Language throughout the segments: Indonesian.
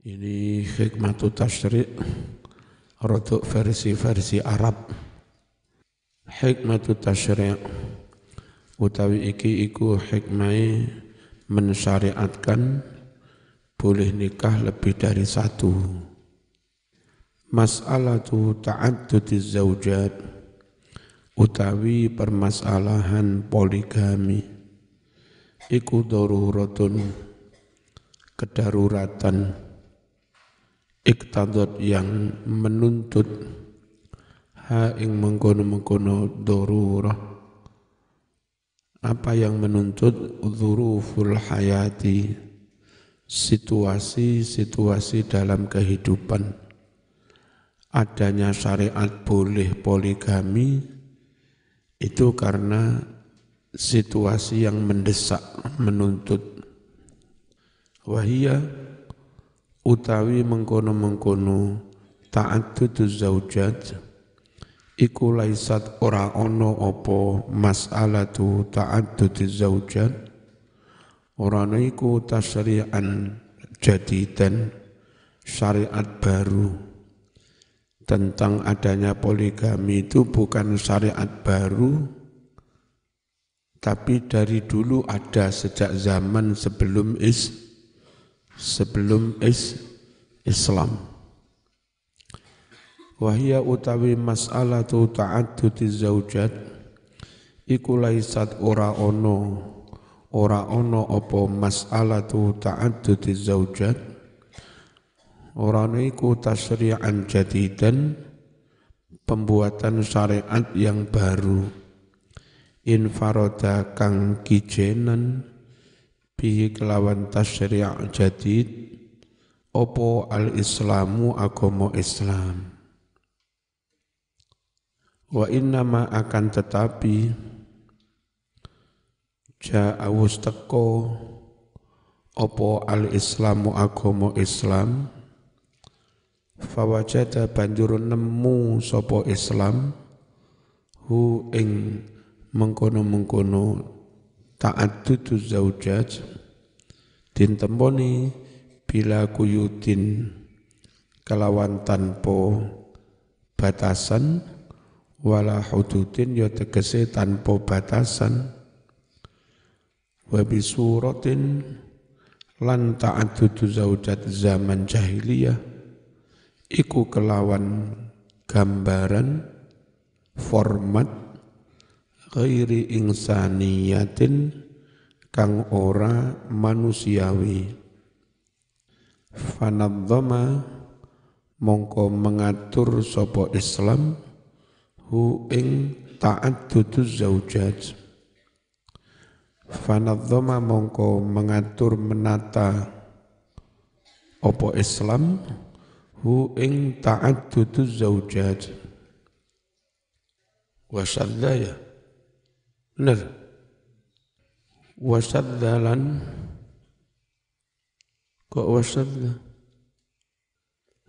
Ini hikmatu tasyri' rodok versi Arab. Hikmatu tasyri' utawi iki iku hikmai mensyariatkan boleh nikah lebih dari satu. Mas'alatu ta'addudiz zaujat utawi permasalahan poligami iku daruratun kedaruratan iktadot yang menuntut ha ing mengkono-mengkono darurah apa yang menuntut dzuruful hayati situasi-situasi dalam kehidupan adanya syariat boleh poligami itu karena situasi yang mendesak menuntut wahia utawi mengkono-mengkono ta'adduduz zaujat iku laisat ora ono apa mas'alatu ta'addudiz zaujat ora ana iku tasyri'an jadidan syariat baru tentang adanya poligami itu bukan syariat baru tapi dari dulu ada sejak zaman sebelum Islam. Wahia utawi mas'alatu ta'addudiz zaujat iku laisat ora ono apa mas'alatu ta'addudiz zaujat ora ana iku tasyri'an jadidan pembuatan syariat yang baru infaroda kang kijenan bihi kelawan tasyri' jadid opo al-islamu agama Islam wa innama akan tetapi ja'awus teko opo al-islamu agama Islam fawajada banjur nemu sapa Islam hu ing mengkono-mengkono ta'adduduz zaujat ditemponi bila kuyutin kelawan tanpa batasan wala hududin ya tegese tanpa batasan wa bisuratin lan ta'adduduz zaujat zaman jahiliyah iku kelawan gambaran format ghairi insaniyatin kang ora manusiawi fanadzama mongko mengatur sapa Islam hu ing ta'adduduz zaujat fanadzama mongko mengatur menata apa Islam hu ing ta'adduduz zaujat wasadda ya benar wasaddalan kok wasadda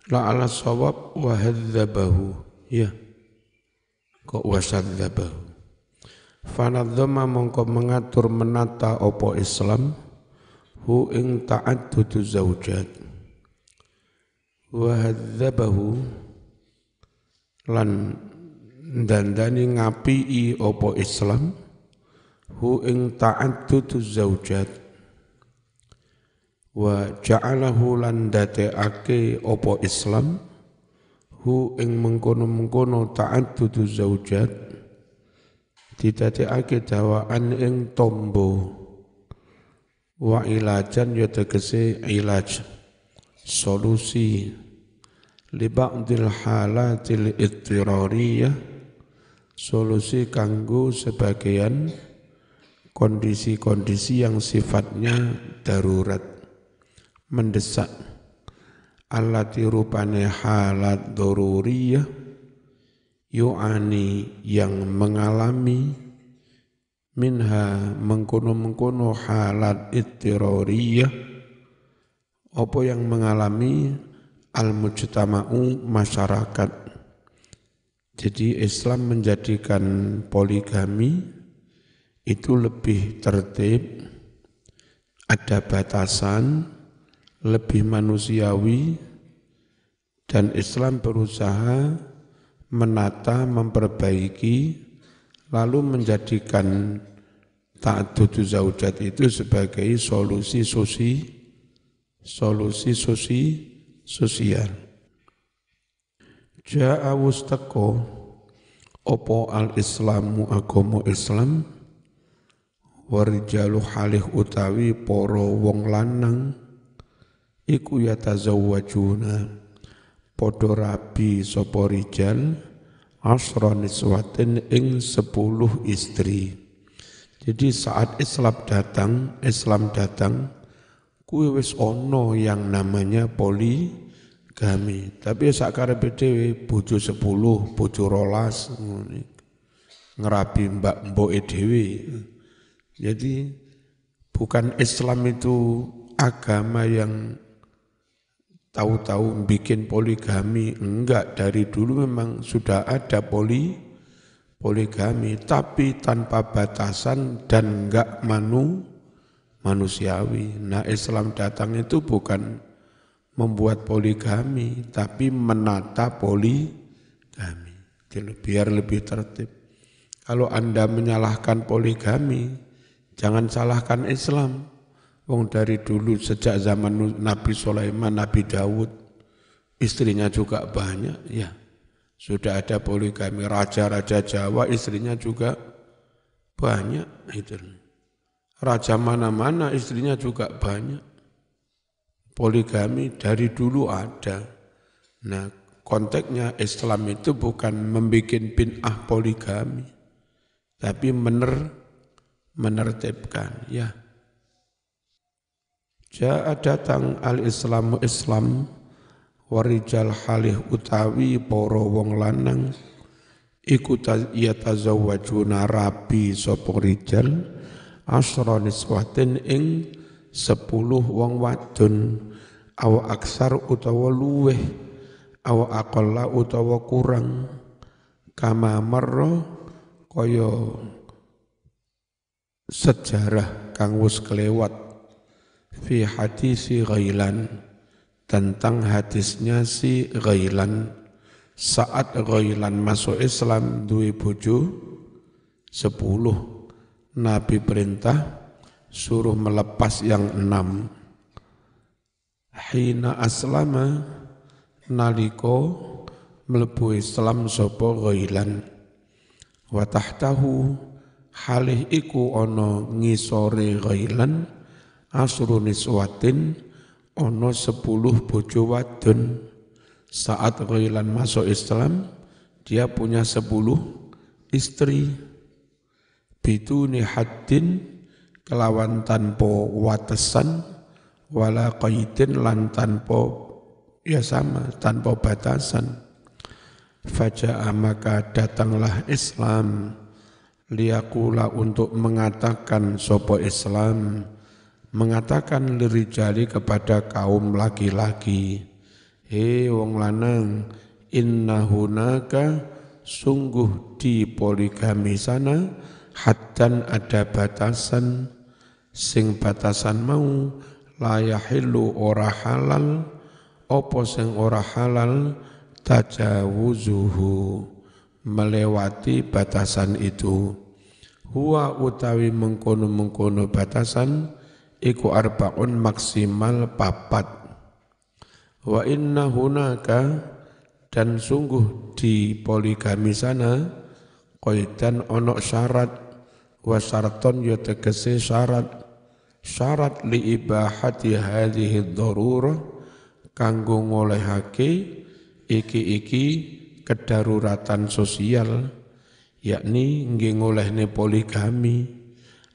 la ala sawab wa hadzabahu ya kok wasadzabahu fanadzama mongko mengatur menata apa Islam hu ing ta'adduduz zaujat wa hadzabahu lan dandani ngapii apa Islam hu ing ta'adduduz zaujat wa ja'alahu lan dateake apa Islam hu ing mengkono-mengkono ta'adduduz zaujat didateake dawaan ing tombo wa ilajan ya tegese ilaj solusi li ba'dil halatil ittirariyah solusi kanggo sebagian kondisi-kondisi yang sifatnya darurat mendesak allati rupane halat daruriyah yu'ani yang mengalami minha mengkono-mengkono halat ittirariyah apa yang mengalami al-mujtama'u masyarakat. Jadi Islam menjadikan poligami itu lebih tertib, ada batasan, lebih manusiawi, dan Islam berusaha menata, memperbaiki, lalu menjadikan ta'addudu zaujat itu sebagai solusi sosial. Ja'a wustaqo opo al-islamu agama Islam, warijalu halih utawi para wong lanang iku yatazawwajuna padha rabi sapa rijal asra niswatin ing 10 istri. Jadi saat Islam datang kuwi wis ana yang namanya poligami. Tapi sakarepe dhewe bojo 10, bojo 12 ngerabi mbok-mboke dhewe. Jadi bukan Islam itu agama yang tahu-tahu bikin poligami, enggak, dari dulu memang sudah ada poligami, tapi tanpa batasan dan enggak manusiawi. Nah, Islam datang itu bukan membuat poligami, tapi menata poligami biar lebih tertib. Kalau Anda menyalahkan poligami, jangan salahkan Islam. Wong dari dulu sejak zaman Nabi Sulaiman, Nabi Daud, istrinya juga banyak, ya. Sudah ada poligami, raja-raja Jawa istrinya juga banyak. Itu. Raja mana-mana istrinya juga banyak. Poligami dari dulu ada. Nah, konteksnya Islam itu bukan membuat bid'ah poligami, tapi menertibkan, ya. Ja'a datang al-Islamu Islam, warijal halih utawi para wong lanang iku yatazawwajuna rabi sapa rijal asra niswatin ing 10 wong wadon aw aksar utawa luweh aw aqalla utawa kurang kama marra kaya sejarah kang wis kelewat fi hadisi Ghailan, tentang hadisnya si Ghailan. Saat Ghailan masuk Islam duwe bojo 10, Nabi perintah suruh melepas yang 6. Hina aslama naliko mlebu Islam sapa Ghailan, wa tahtahu halih iku ana ngisore Ghailan asru niswatin ono 10 bojo wadon. Saat Ghailan masuk Islam, dia punya 10 istri. Biduni haddin kelawan tanpa watesan, wala qaidin lan tanpa tanpa batasan. Faja'a maka datanglah Islam liyaqula untuk mengatakan sapa Islam, mengatakan lirijali kepada kaum laki-laki, hei wong lanang, inna hunaka sungguh di poligami sana haddan ada batasan, sing batasan mau la yahillu ora halal, opo sing ora halal tajawuzuhu melewati batasan itu. Huwa utawi mengkono-mengkono batasan iku arbaun maksimal 4. Wa inna hunaka dan sungguh di poligami sana qaidan ono syarat, wa syaraton ya tegese syarat li ibahati hadhihi dharurah kanggo ngolehake iki kedaruratan sosial, yakni nggih ngolehne poligami.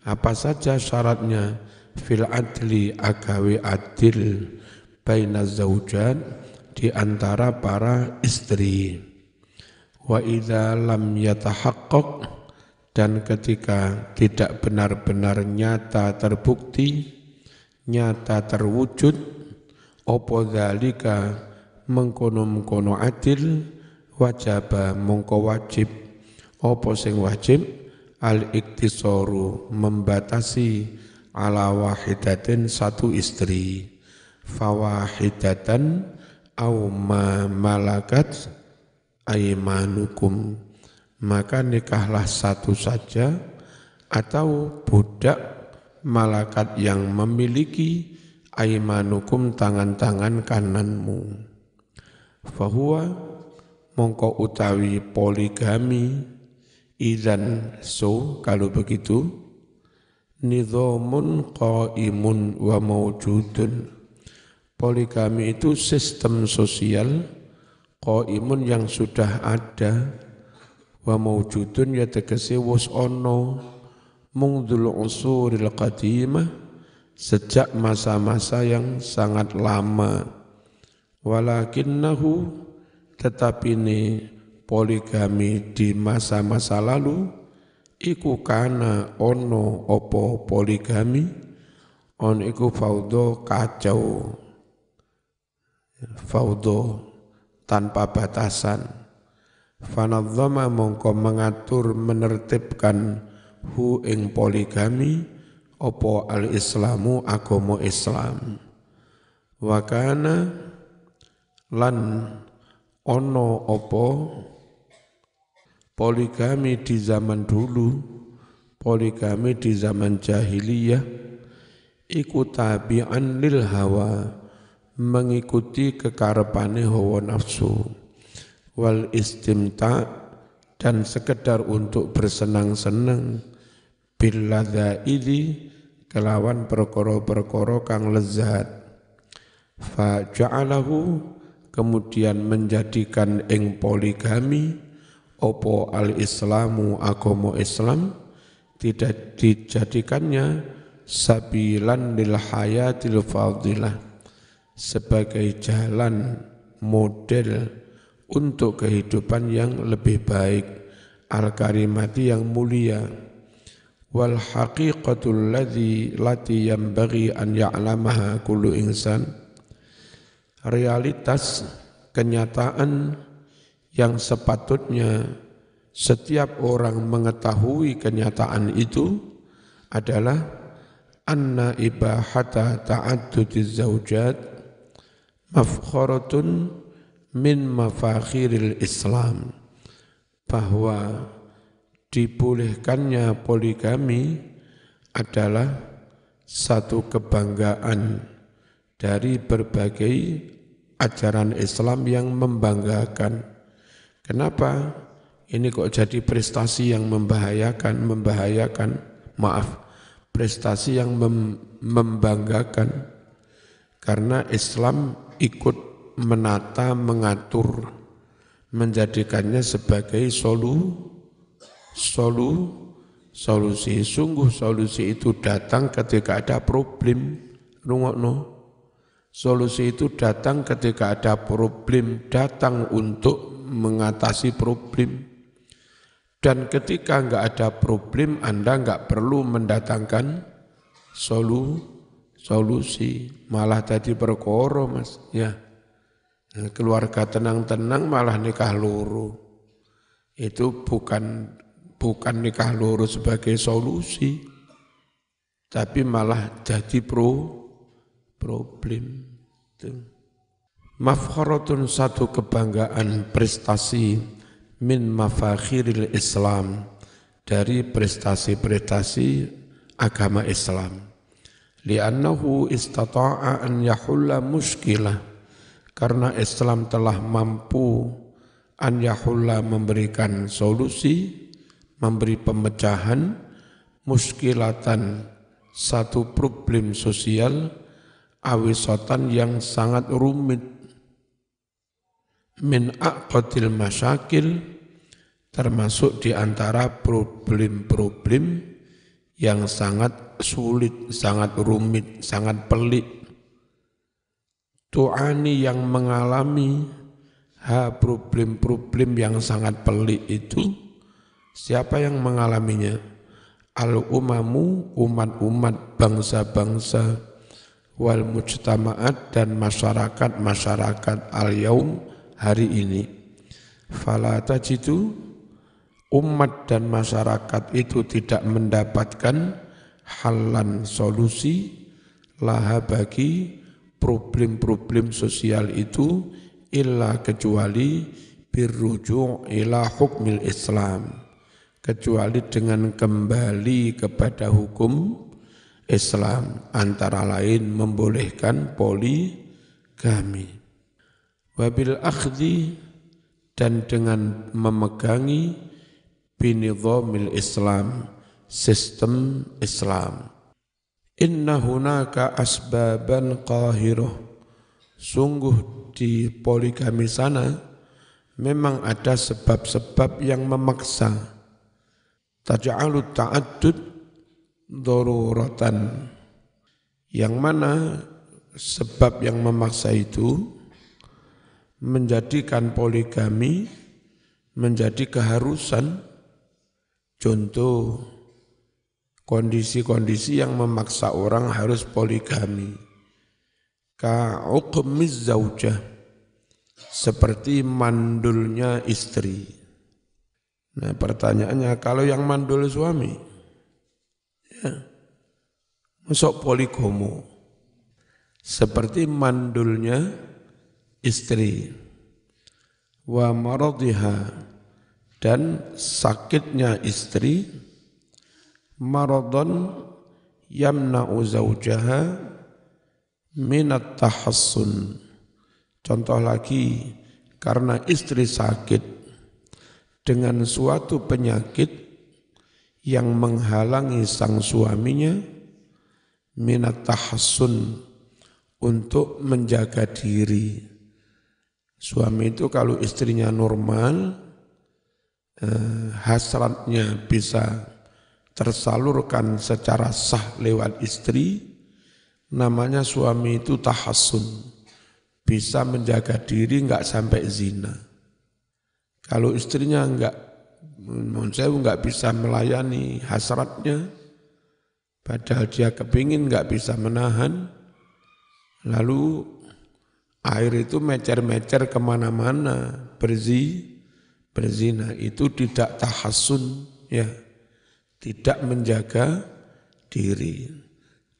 Apa saja syaratnya? Fil adli agawe adil baina zaujat di antara para istri. Wa idza lam yatahaqqaq dan ketika tidak benar-benar nyata terbukti, nyata terwujud, apa dzalika mengkono-mengkono adil, wajaba mongko wajib, apa sing wajib al-iktisaru membatasi ala wahidatin 1 istri. fawahidatan au ma malakat aimanukum, maka nikahlah satu saja atau budak malakat yang memiliki aimanukum tangan-tangan kananmu. Fahuwa mongko utawi poligami idzan so kalau begitu nidhamun qaimun wa mawjudun. Poligami itu sistem sosial qaimun yang sudah ada, wa mawjudun ya tegese wis ana mungdul usuril qadimah sejak masa-masa yang sangat lama. Walakinnahu tetapi ini poligami di masa-masa lalu iku kana ono opo poligami on iku faudo kacau, faudo tanpa batasan. Fanadzama mongko mengatur menertibkan hu ing poligami opo al-islamu agama Islam. Wa kana lan ono opo poligami di zaman dulu, poligami di zaman jahiliyah iku tabi'an lil hawa, mengikuti kekarepane hawa nafsu, wal istimta' dan sekedar untuk bersenang-senang, bil ladzaidi kelawan perkara-perkara kang lezat. Fa ja'alahu kemudian menjadikan ing poligami opo al-islamu agama Islam tidak dijadikannya sabilan lil hayatil fadilah sebagai jalan model untuk kehidupan yang lebih baik, al-karimati yang mulia. Wal haqiqatul lati yanbaghi an ya'lamaha kullu insan, realitas kenyataan yang sepatutnya setiap orang mengetahui kenyataan itu adalah anna ibahata ta'addudiz zaujat mafkharatun min mafakhiril Islam, bahwa dibolehkannya poligami adalah satu kebanggaan dari berbagai ajaran Islam yang membanggakan. Kenapa? Ini kok jadi prestasi yang membahayakan, prestasi yang membanggakan. Karena Islam ikut menata, mengatur, menjadikannya sebagai solusi. Sungguh solusi itu datang ketika ada problem. Rungokno. Solusi itu datang ketika ada problem, datang untuk mengatasi problem. Dan ketika enggak ada problem, Anda enggak perlu mendatangkan solusi. Malah tadi perkara, Mas. Ya. Keluarga tenang-tenang malah nikah loro. Itu bukan nikah loro sebagai solusi, tapi malah jadi problem. Mafkharatun satu kebanggaan, prestasi min mafakhiril Islam, dari prestasi-prestasi agama Islam. Li'annahu istata'a an yahulla muskilah, karena Islam telah mampu an yahulla memberikan solusi, memberi pemecahan, muskilatan satu problem sosial, awisatan yang sangat rumit, min aqatil masyakil, termasuk di antara problem-problem yang sangat sulit, sangat rumit, sangat pelik. Tu'ani yang mengalami problem-problem yang sangat pelik itu, siapa yang mengalaminya? Al-umamu, umat-umat, bangsa-bangsa, wal mujtama'at dan masyarakat al-yaum, hari ini. Fala tajidu, umat dan masyarakat itu tidak mendapatkan halan solusi laha bagi problem-problem sosial itu illa kecuali birruju' ila hukmil Islam, kecuali dengan kembali kepada hukum Islam, antara lain membolehkan poligami. Wabil akhdhi, dan dengan memegangi binidhamil Islam, sistem Islam. Inna hunaka asbaban qahirah, sungguh di poligami sana memang ada sebab-sebab yang memaksa. Taj'alu ta'addud daruratan, yang mana sebab yang memaksa itu menjadikan poligami menjadi keharusan. Contoh, kondisi-kondisi yang memaksa orang harus poligami. Ka'uqmiz zaujah, seperti mandulnya istri. Nah, pertanyaannya, kalau yang mandul suami, ya, masuk poligomo, seperti mandulnya istri. Wa maradiha, dan sakitnya istri, maradon yamna'u zaujaha minat tahassun. Contoh lagi, karena istri sakit dengan suatu penyakit yang menghalangi sang suaminya minat tahassun, untuk menjaga diri. Suami itu kalau istrinya normal, hasratnya bisa tersalurkan secara sah lewat istri, namanya suami itu tahassun, bisa menjaga diri enggak sampai zina. Kalau istrinya enggak bisa melayani hasratnya, padahal dia kepingin enggak bisa menahan, lalu air itu mecer-mecer kemana-mana, berzina, itu tidak tahassun, ya, tidak menjaga diri.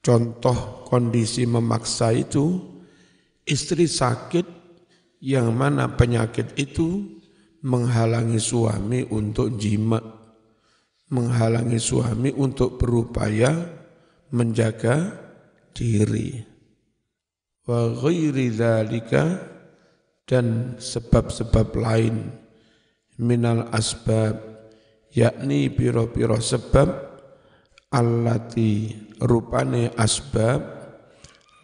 Contoh kondisi memaksa itu, istri sakit yang mana penyakit itu menghalangi suami untuk jima, menghalangi suami untuk berupaya menjaga diri. Wa ghairi dzalika, dan sebab-sebab lain, minal asbab, yakni piro-piro sebab, allati rupane asbab,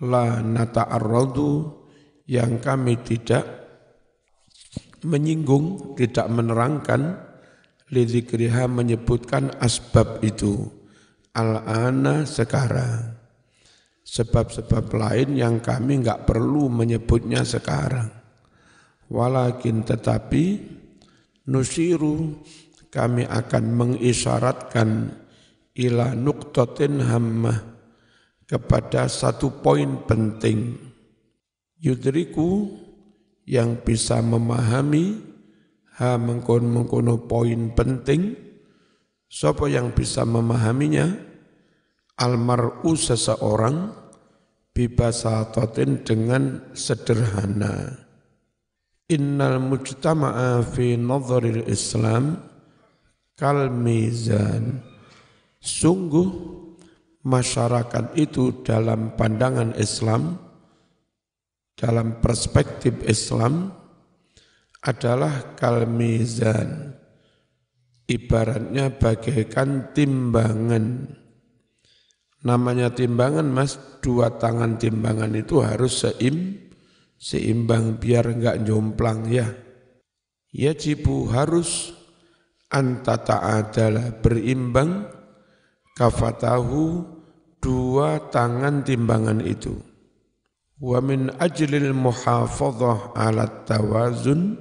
la nata'arradu, yang kami tidak menyinggung, tidak menerangkan, lidzikriha, menyebutkan asbab itu, al-ana, sekarang. Sebab-sebab lain yang kami enggak perlu menyebutnya sekarang. Walakin, tetapi, nusiru, kami akan mengisyaratkan ila nuqtatin hammah, kepada satu poin penting. Yudriku, yang bisa memahami mengkono poin penting. Siapa yang bisa memahaminya? Almar'u, seseorang, bibasatotin, dengan sederhana. Innal mujtama'a fi nadharil Islam kal mizan. Sungguh masyarakat itu dalam pandangan Islam, dalam perspektif Islam, adalah kal mizan. Ibaratnya bagaikan timbangan. Namanya timbangan, Mas, dua tangan timbangan itu harus seimbang biar enggak jomplang, ya. Yajibu, harus, antata'adala, berimbang, kafatahu, dua tangan timbangan itu. Wa min ajlil muhafadhah ala tawazun,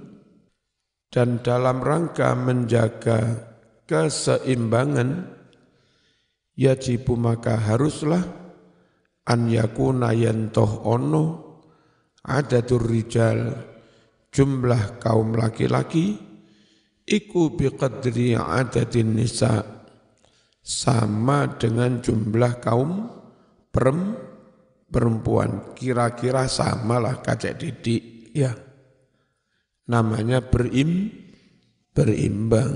dan dalam rangka menjaga keseimbangan, yajibu, maka haruslah, an yakuna, yantoh ono, adatur rijal, jumlah kaum laki-laki, iku biqadri adadin nisa, sama dengan jumlah kaum perempuan kira-kira samalah kacek didik ya. Namanya berimbang.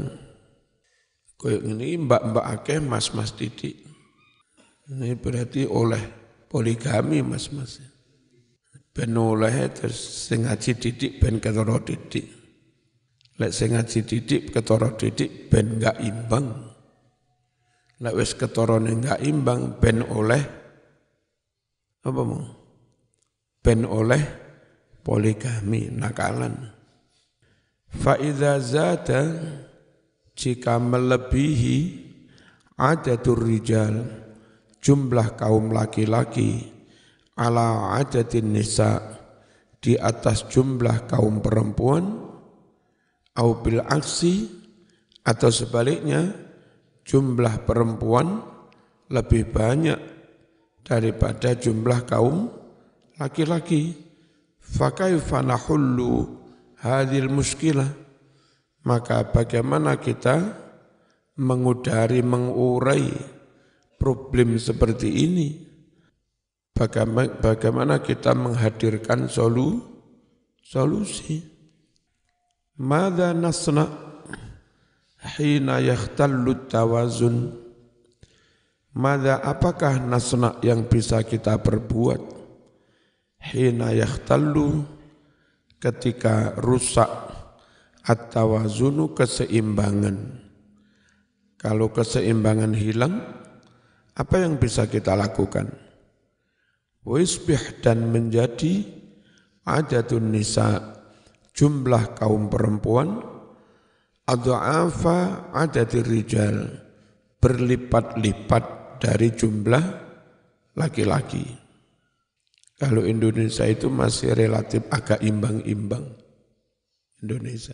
Kayak ini mbak-mbak akeh mas-mas didik. Ini berarti oleh poligami mas-mas. Ben oleh terus sing ngaji didik ben ketara didik. Lek sing ngaji didik ketara didik ben enggak imbang. Lek wis ketarane enggak imbang ben oleh apa mau? Ben oleh poligami nakalan. Fa idza zada jika melebihi adadur rijal jumlah kaum laki-laki ala adatin nisa di atas jumlah kaum perempuan au bil aksi atau sebaliknya jumlah perempuan lebih banyak daripada jumlah kaum laki-laki fa kaifa nahullu hadhil muskilah, maka bagaimana kita mengurai problem seperti ini, bagaimana kita menghadirkan solusi. Madza nasna hina yakhtallu tawazun, madza apakah nasna yang bisa kita perbuat hina yakhtallu ketika rusak at-tawazunu keseimbangan. Kalau keseimbangan hilang, apa yang bisa kita lakukan? Wisbih dan menjadi adadun nisa, jumlah kaum perempuan, adha'afa adadir rijal, berlipat-lipat dari jumlah laki-laki. Kalau Indonesia itu masih relatif agak imbang-imbang Indonesia.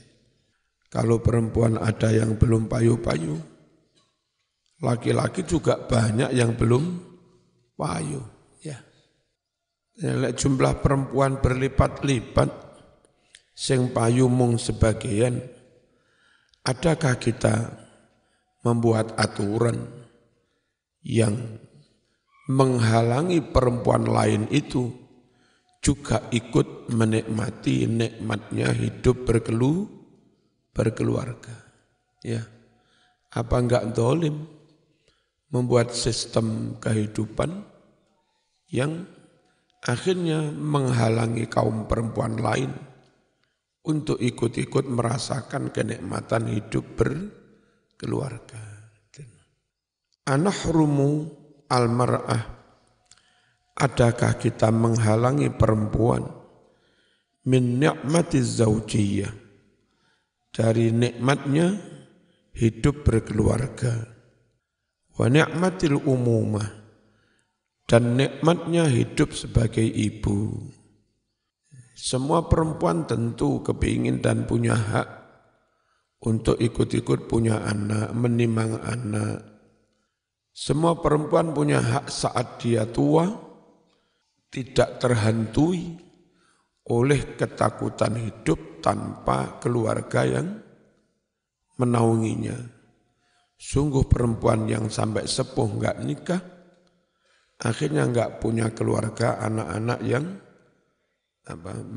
Kalau perempuan ada yang belum payu-payu, laki-laki juga banyak yang belum payu. Ya. Jumlah perempuan berlipat-lipat, sing payu mung sebagian. Adakah kita membuat aturan yang menghalangi perempuan lain itu juga ikut menikmati nikmatnya hidup berkeluarga. Ya. Apa enggak zalim membuat sistem kehidupan yang akhirnya menghalangi kaum perempuan lain untuk ikut-ikut merasakan kenikmatan hidup berkeluarga. Anahrumu al-mar'ah, adakah kita menghalangi perempuan min ni'matiz zaujiyah, dari nikmatnya hidup berkeluarga, wa ni'matil umumah, dan nikmatnya hidup sebagai ibu. Semua perempuan tentu kepingin dan punya hak untuk ikut-ikut punya anak, menimang anak. Semua perempuan punya hak saat dia tua tidak terhantui oleh ketakutan hidup tanpa keluarga yang menaunginya. Sungguh perempuan yang sampai sepuh enggak nikah, akhirnya enggak punya keluarga, anak-anak yang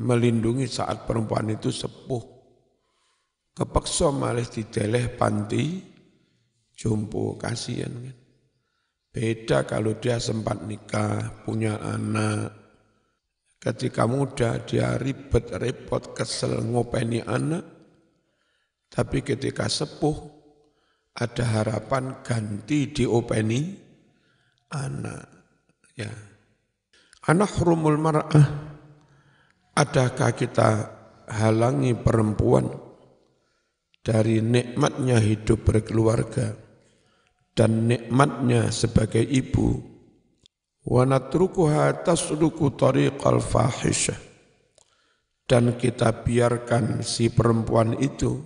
melindungi saat perempuan itu sepuh. Kepeksa malah dideleh panti jompo, kasihan kan. Beda kalau dia sempat nikah, punya anak. Ketika muda dia ribet, repot, kesel, ngopeni anak. Tapi ketika sepuh, ada harapan ganti diopeni anak. Ya. Anahrumul mar'ah, adakah kita halangi perempuan dari nikmatnya hidup berkeluarga dan nikmatnya sebagai ibu, wa natrukuha tasluku tariqal fahisyah, dan kita biarkan si perempuan itu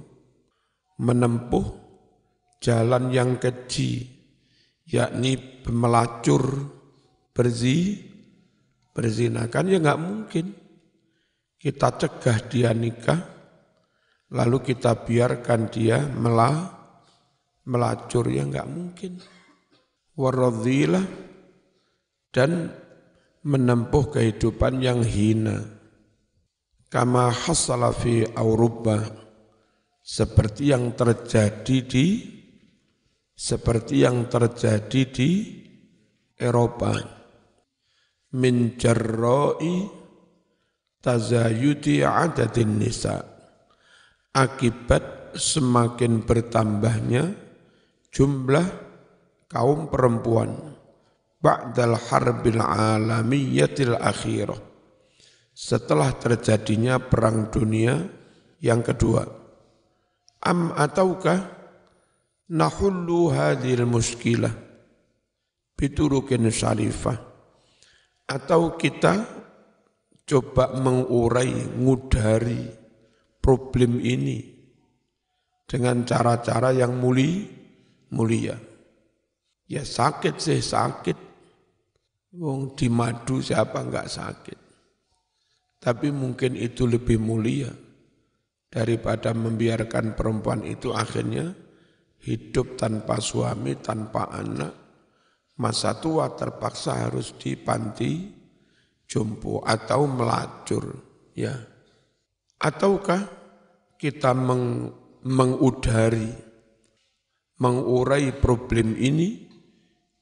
menempuh jalan yang keji, yakni melacur, berzinakan, ya enggak mungkin. Kita cegah dia nikah, lalu kita biarkan dia melacur, ya enggak mungkin. Waradhilah, dan menempuh kehidupan yang hina. Kama hasala fi Eropa, seperti yang terjadi di Eropa. Min jarra'i tazayudi adadin nisa, akibat semakin bertambahnya jumlah kaum perempuan ba'dal harbil alamiyatil akhirah, setelah terjadinya perang dunia yang kedua. Am ataukah nahullu hadhil muskilah biturukin syarifah, atau kita coba mengurai, ngudari problem ini dengan cara-cara yang mulia. Ya sakit sih sakit, wong di madu siapa enggak sakit. Tapi mungkin itu lebih mulia daripada membiarkan perempuan itu akhirnya hidup tanpa suami, tanpa anak, masa tua terpaksa harus di panti jompo atau melacur, ya. Ataukah kita mengurai problem ini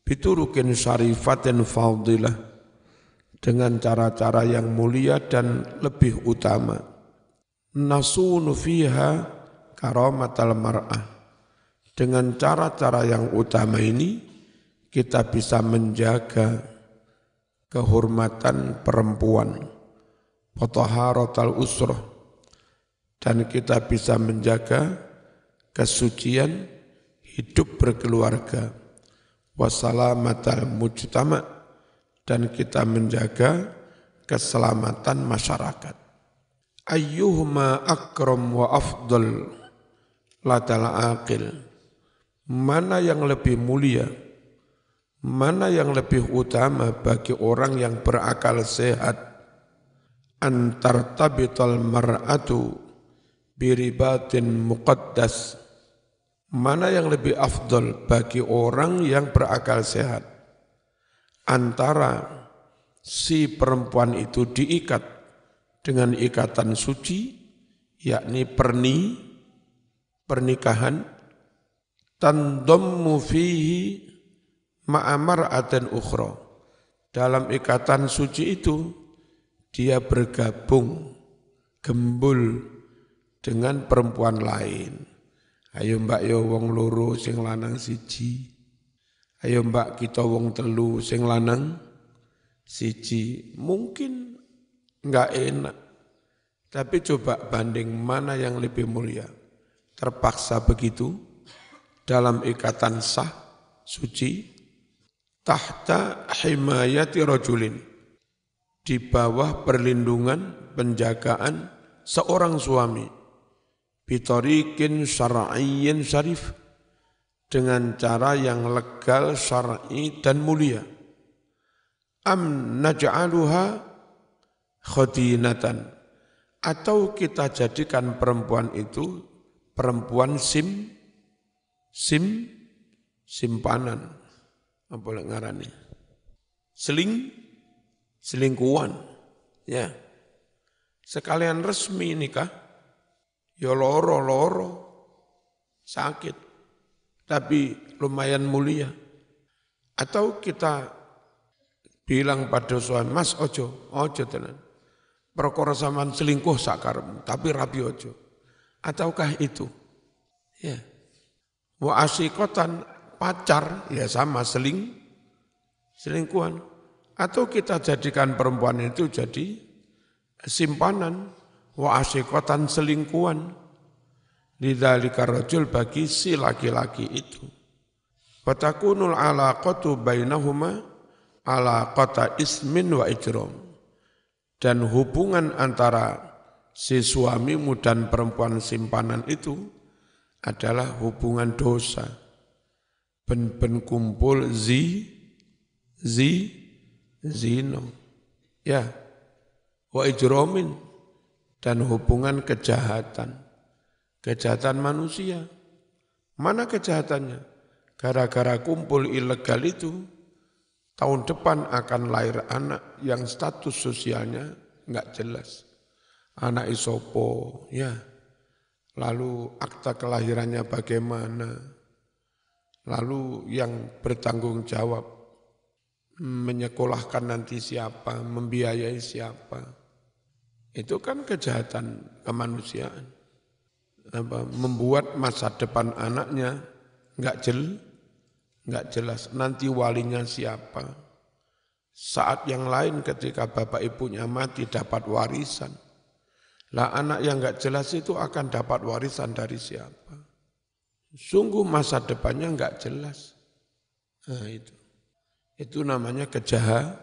biturukin syarifatin fadilah, dengan cara-cara yang mulia dan lebih utama. Nasunu fiha karamatal mar'ah, dengan cara-cara yang utama ini kita bisa menjaga kehormatan perempuan, wataharatal usrah, dan kita bisa menjaga kesucian hidup berkeluarga, wasalamatal mujtama, dan kita menjaga keselamatan masyarakat. Ayyuhuma akram wa afdal ladal aqil, mana yang lebih mulia, mana yang lebih utama bagi orang yang berakal sehat, antar tabital mar'atu biribatin muqaddas, mana yang lebih afdal bagi orang yang berakal sehat, antara si perempuan itu diikat dengan ikatan suci, yakni pernikahan, tandammu fihi ma'amar'atan ukhra, dalam ikatan suci itu dia bergabung, gembul dengan perempuan lain. Ayo mbak yo wong loro sing lanang siji, ayo mbak kita wong telu sing lanang siji. Mungkin enggak enak, tapi coba banding mana yang lebih mulia. Terpaksa begitu dalam ikatan sah, suci, tahta himayati rajulin, di bawah perlindungan, penjagaan seorang suami, bitariqin syar'iyyin syarif, dengan cara yang legal, syar'i dan mulia. Am naj'aluha khadinatan, atau kita jadikan perempuan itu perempuan simpanan, apa boleh ngarani, selingkuhan, ya. Sekalian resmi nikah, ya loro sakit, tapi lumayan mulia. Atau kita bilang pada suami, mas ojo tenan, perkara sampean selingkuh sakarepmu, tapi rapi ojo. Ataukah itu? Ya. Wa asyikotan, pacar, ya sama selingkuhan. Atau kita jadikan perempuan itu jadi simpanan, wa asyikotan, selingkuhan. Lidzalika rajul, bagi si laki-laki itu. Fatakunul alaqatu bainahuma alaqata ismin wa ijram. Dan hubungan antara si suamimu dan perempuan simpanan itu adalah hubungan dosa. Ben kumpul zino. Ya. Wa ijramin, dan hubungan kejahatan. Kejahatan manusia. Mana kejahatannya? Gara-gara kumpul ilegal itu tahun depan akan lahir anak yang status sosialnya enggak jelas. Anak isopo, ya. Lalu akta kelahirannya bagaimana? Lalu yang bertanggung jawab menyekolahkan nanti siapa, membiayai siapa. Itu kan kejahatan kemanusiaan. Membuat masa depan anaknya enggak jelas. Nanti walinya siapa. Saat yang lain ketika bapak ibunya mati dapat warisan. Lah anak yang enggak jelas itu akan dapat warisan dari siapa? Sungguh masa depannya enggak jelas. Nah itu. Itu namanya kejahatan.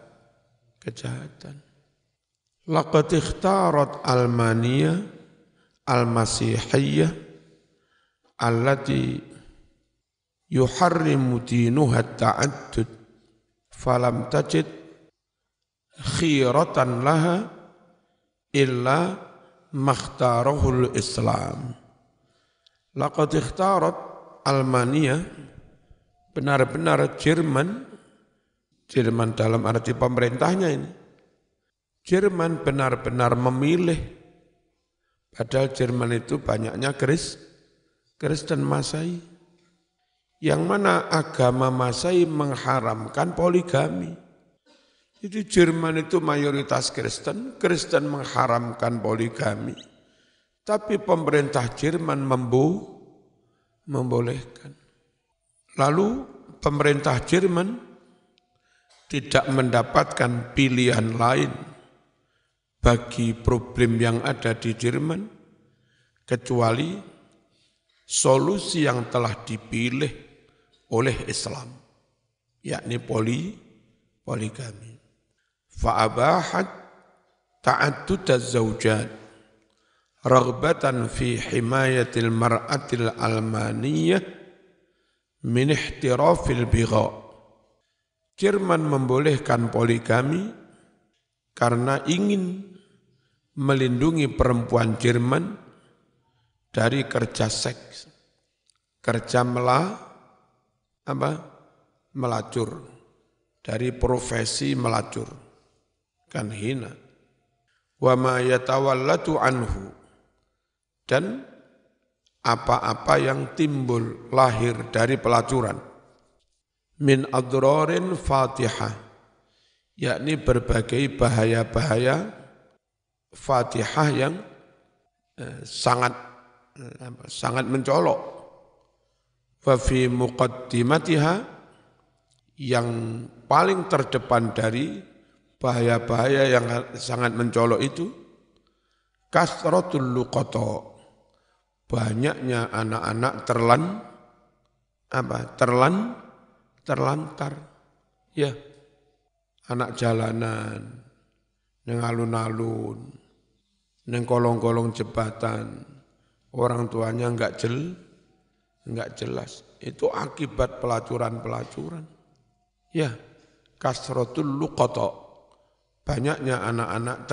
Laqad ikhtarat Almania al-Masihiyah allati yuharrimu dinuha ta'addud falam tajid khiratan laha illa makhtarahul Islam. Laqad ikhtarat Almania, benar-benar Jerman dalam arti pemerintahnya ini. Jerman benar-benar memilih, padahal Jerman itu banyaknya Kristen Masehi. Yang mana agama Masehi mengharamkan poligami. Jadi Jerman itu mayoritas Kristen mengharamkan poligami. Tapi pemerintah Jerman membolehkan. Lalu pemerintah Jerman tidak mendapatkan pilihan lain bagi problem yang ada di Jerman kecuali solusi yang telah dipilih oleh Islam, yakni poligami. Fa'abahat ta'addud az-zawjat raghbatan fi himayatil mar'atil almaniyah min ihtirafil bigha. Jerman membolehkan poligami karena ingin melindungi perempuan Jerman dari kerja seks, kerja melacur, dari profesi melacur, kan hina. Wa ma yatawallatu anhu, dan apa-apa yang timbul lahir dari pelacuran. Min adrorin fatihah, yakni berbagai bahaya-bahaya fatihah yang sangat mencolok. Wa fi muqaddimatiha, yang paling terdepan dari bahaya-bahaya yang sangat mencolok itu kasratul luqata, banyaknya anak-anak terlantar, ya, anak jalanan, neng alun-alun, neng kolong-kolong jembatan, orang tuanya enggak jelas. Itu akibat pelacuran. Ya, kasratul luqata, banyaknya anak-anak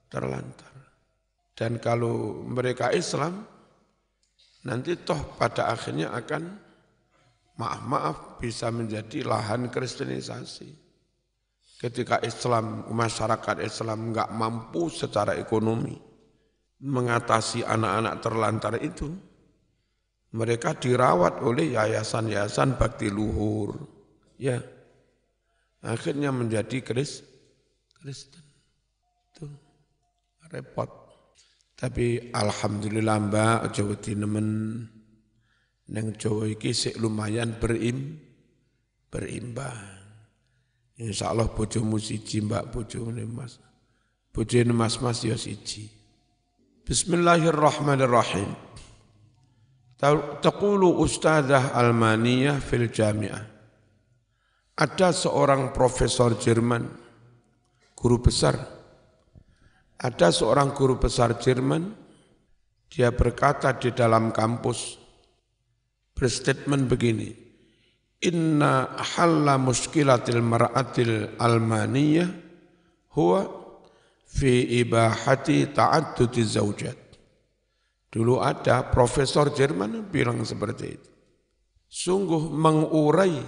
terlantar. Dan kalau mereka Islam, nanti toh pada akhirnya akan maaf bisa menjadi lahan kristenisasi. Ketika masyarakat Islam enggak mampu secara ekonomi mengatasi anak-anak terlantar itu, mereka dirawat oleh yayasan-yayasan bakti luhur. Ya, akhirnya menjadi Kristen. Itu repot. Tapi alhamdulillah Mbak, Jawa nemen neng Jawa iki sik lumayan berimbang. Insyaallah bojomu siji Mbak, bojone Mas. Bojone Mas ya siji. Bismillahirrahmanirrahim. Taqulu ustadzah Almaniyah fil jami'ah. Ada seorang profesor Jerman, guru besar. Ada seorang guru besar Jerman, dia berkata di dalam kampus, berstatement begini, inna halla muskilatil mar'atil almaniyah huwa fi ibahati ta'addudi zaujat. Dulu ada profesor Jerman bilang seperti itu. Sungguh mengurai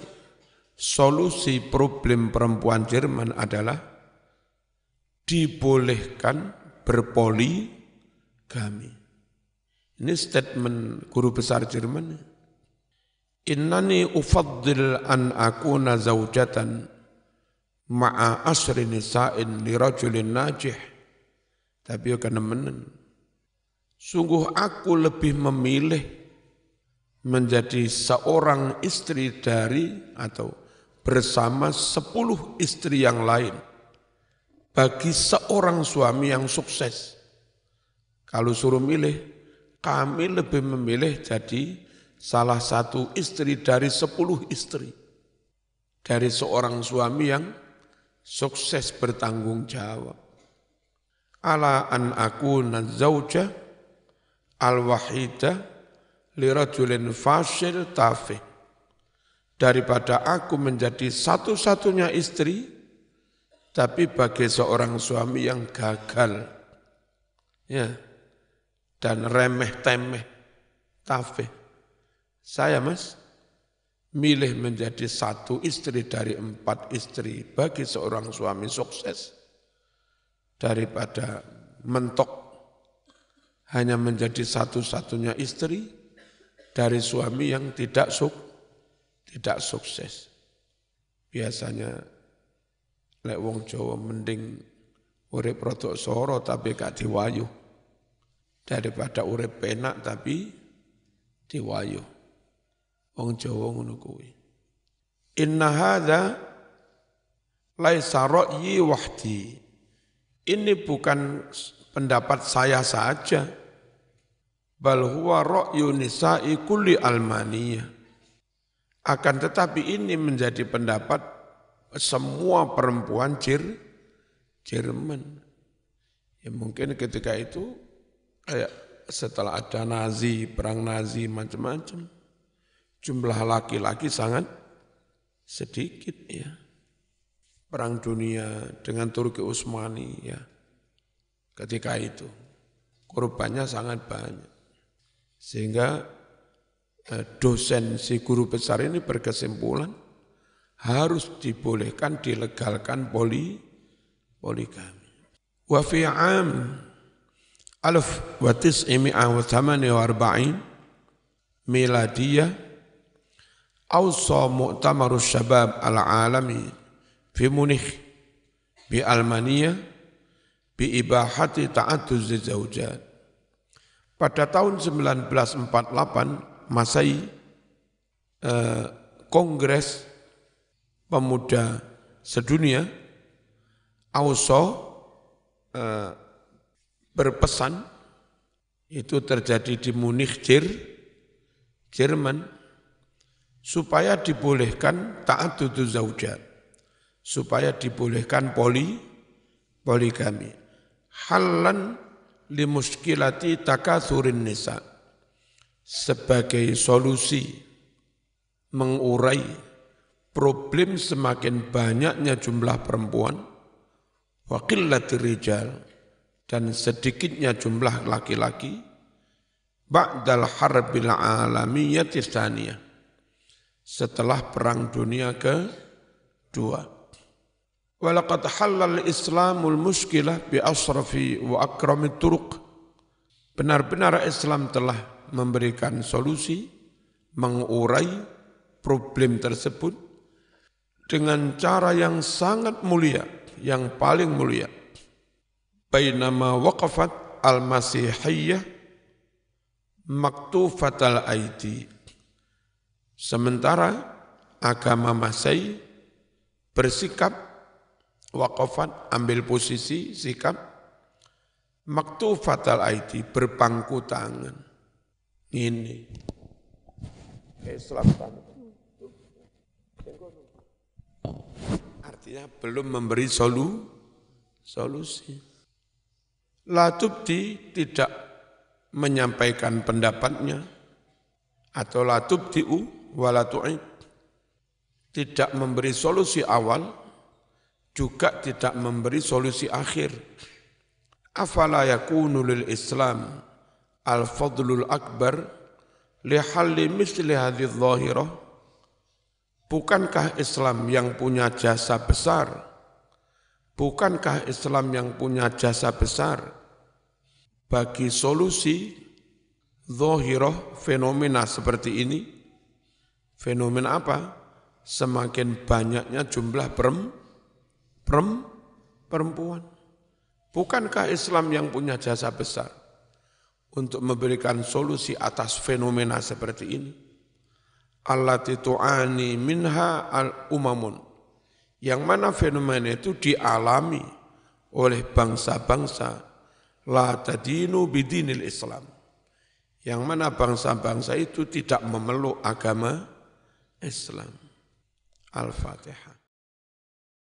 solusi problem perempuan Jerman adalah dibolehkan berpoligami. Ini statement guru besar Jerman. Innani ufaddil an akuna zaujatan ma'a asri nisa'in li rajulin najih. Tapi ya kenemenen. Sungguh aku lebih memilih menjadi seorang istri dari atau bersama 10 istri yang lain bagi seorang suami yang sukses. Kalau suruh milih, kami lebih memilih jadi salah satu istri dari 10 istri. Dari seorang suami yang sukses bertanggung jawab. Ala an akuna zauja al-wahida li rajulin fasil tafih. Daripada aku menjadi satu-satunya istri, tapi bagi seorang suami yang gagal, ya, dan remeh-temeh, tafih. Saya milih menjadi satu istri dari 4 istri bagi seorang suami sukses, daripada mentok hanya menjadi satu-satunya istri dari suami yang tidak sukses. Biasanya lek wong Jawa mending urip rodok soro tapi gak diwayu daripada urip penak tapi diwayu. Wong Jawa ngono kuwi. Inna hadza laisa ra'yi wahdi. Ini bukan pendapat saya saja. Bal huwa ra'yu nisa'i kulli almaniyah. Akan tetapi ini menjadi pendapat semua perempuan Jerman. Ya mungkin ketika itu kayak setelah ada Nazi, perang Nazi macam-macam, jumlah laki-laki sangat sedikit ya. Perang dunia dengan Turki Utsmani ya. Ketika itu korbannya sangat banyak. Sehingga dosen si guru besar ini berkesimpulan harus dibolehkan, dilegalkan poligami. Wa fi 'am 1948 miladiyah awsa mu'tamarus syabab al-alami fi Munich bi Almania bi ibahati ta'adduz zaujat. Pada tahun 1948 Masai Kongres Pemuda Sedunia AUSO berpesan, itu terjadi di Munich, Jerman, supaya dibolehkan ta'adduduz zaujat, supaya dibolehkan poligami. Halan limuskilati takatsurin nisa, sebagai solusi mengurai problem semakin banyaknya jumlah perempuan, wa qillatir rijal, dan sedikitnya jumlah laki-laki, ba'dal harbil alamiyyati tsaniyah, setelah perang dunia kedua. Walaqad halal islamul muskilah bi asrafi wa akramit turuq. Benar-benar Islam telah memberikan solusi, mengurai problem tersebut dengan cara yang sangat mulia, yang paling mulia. Bainama waqafat al-masihiyyah maktufatal aidi. Sementara agama Masai bersikap waqafat, ambil posisi, sikap maktufatal aidi, berpangku tangan. Ini Islam artinya belum memberi solusi. La tubdi, tidak menyampaikan pendapatnya, atau la tubdi'u wa la tu'id, tidak memberi solusi awal, juga tidak memberi solusi akhir. Afala yakunu lil Islam al-fadlul akbar li halli misli hadhihi dhahirah. Bukankah Islam yang punya jasa besar? Bukankah Islam yang punya jasa besar bagi solusi zahirah fenomena seperti ini? Fenomena apa? Semakin banyaknya jumlah perempuan. Bukankah Islam yang punya jasa besar untuk memberikan solusi atas fenomena seperti ini? Allati tu'ani minha al-umamun, yang mana fenomena itu dialami oleh bangsa-bangsa la tadinu bidinil Islam, yang mana bangsa-bangsa itu tidak memeluk agama Islam. Al-Fatihah.